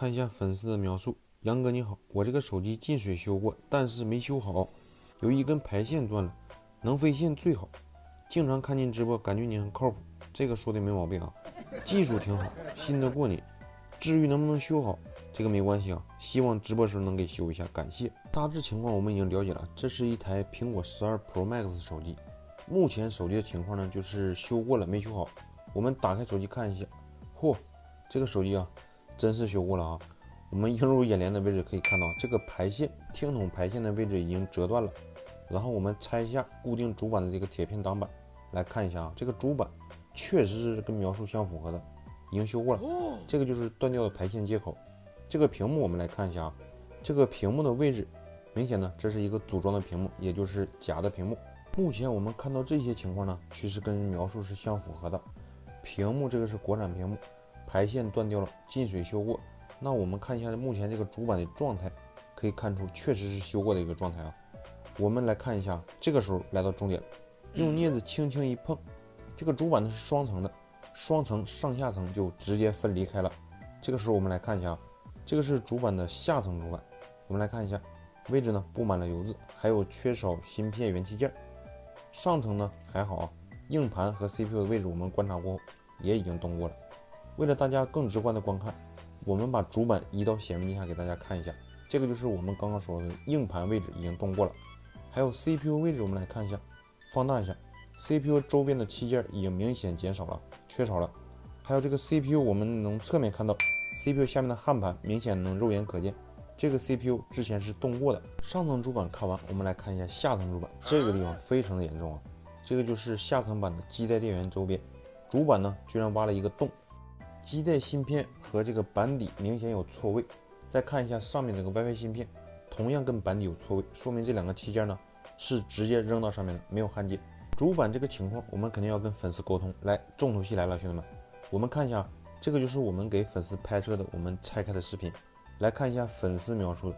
看一下粉丝的描述：杨哥你好，我这个手机进水修过，但是没修好，有一根排线断了，能飞线最好。经常看您直播，感觉你很靠谱，这个说的没毛病啊，技术挺好，信得过你。至于能不能修好，这个没关系啊，希望直播时能给修一下，感谢。大致情况我们已经了解了，这是一台苹果12 Pro Max 手机，目前手机的情况呢就是修过了，没修好。我们打开手机看一下，嚯，这个手机啊真是修过了啊。我们映入眼帘的位置可以看到，这个排线听筒排线的位置已经折断了。然后我们拆下固定主板的这个铁片挡板来看一下啊，这个主板确实是跟描述相符合的，已经修过了。这个就是断掉的排线接口。这个屏幕我们来看一下啊，这个屏幕的位置明显呢，这是一个组装的屏幕，也就是假的屏幕。目前我们看到这些情况呢，其实跟描述是相符合的。屏幕这个是国产屏幕，排线断掉了，进水修过。那我们看一下目前这个主板的状态，可以看出确实是修过的一个状态啊。我们来看一下，这个时候来到重点，用镊子轻轻一碰，这个主板呢是双层的，双层上下层就直接分离开了。这个时候我们来看一下，这个是主板的下层主板，我们来看一下，位置呢布满了油渍，还有缺少芯片元器件。上层呢还好啊，硬盘和 CPU 的位置我们观察过后也已经动过了。为了大家更直观的观看，我们把主板移到显微镜下给大家看一下，这个就是我们刚刚说的硬盘位置已经动过了。还有 CPU 位置我们来看一下，放大一下， CPU 周边的器件已经明显减少了，缺少了。还有这个 CPU 我们能侧面看到 CPU 下面的焊盘明显能肉眼可见，这个 CPU 之前是动过的。上层主板看完，我们来看一下下层主板，这个地方非常的严重啊，这个就是下层板的基带电源周边，主板呢居然挖了一个洞，基带芯片和这个板底明显有错位。再看一下上面这个 WiFi 芯片，同样跟板底有错位，说明这两个器件呢是直接扔到上面的，没有焊接。主板这个情况我们肯定要跟粉丝沟通。来，重头戏来了，兄弟们，我们看一下，这个就是我们给粉丝拍摄的我们拆开的视频。来看一下粉丝描述的，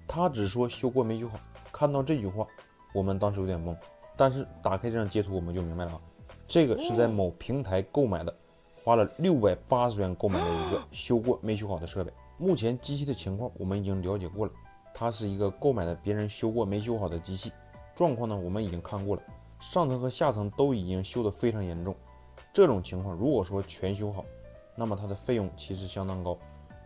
他只说修过没修好。看到这句话我们当时有点懵，但是打开这张截图我们就明白了啊，这个是在某平台购买的，花了680元购买的一个修过没修好的设备。目前机器的情况我们已经了解过了，它是一个购买的别人修过没修好的机器，状况呢我们已经看过了，上层和下层都已经修得非常严重。这种情况如果说全修好，那么它的费用其实相当高。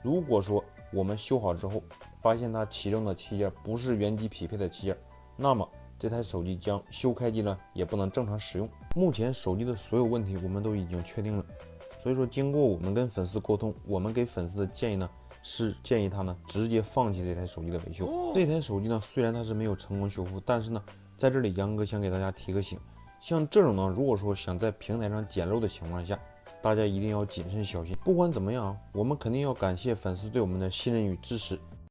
如果说我们修好之后发现它其中的器件不是原机匹配的器件，那么这台手机将修开机呢也不能正常使用。目前手机的所有问题我们都已经确定了，所以说经过我们跟粉丝沟通，我们给粉丝的建议呢是建议他呢直接放弃这台手机的维修。这台手机呢虽然它是没有成功修复，但是呢在这里杨哥想给大家提个醒，像这种呢如果说想在平台上捡漏的情况下，大家一定要谨慎小心。不管怎么样，我们肯定要感谢粉丝对我们的信任与支持，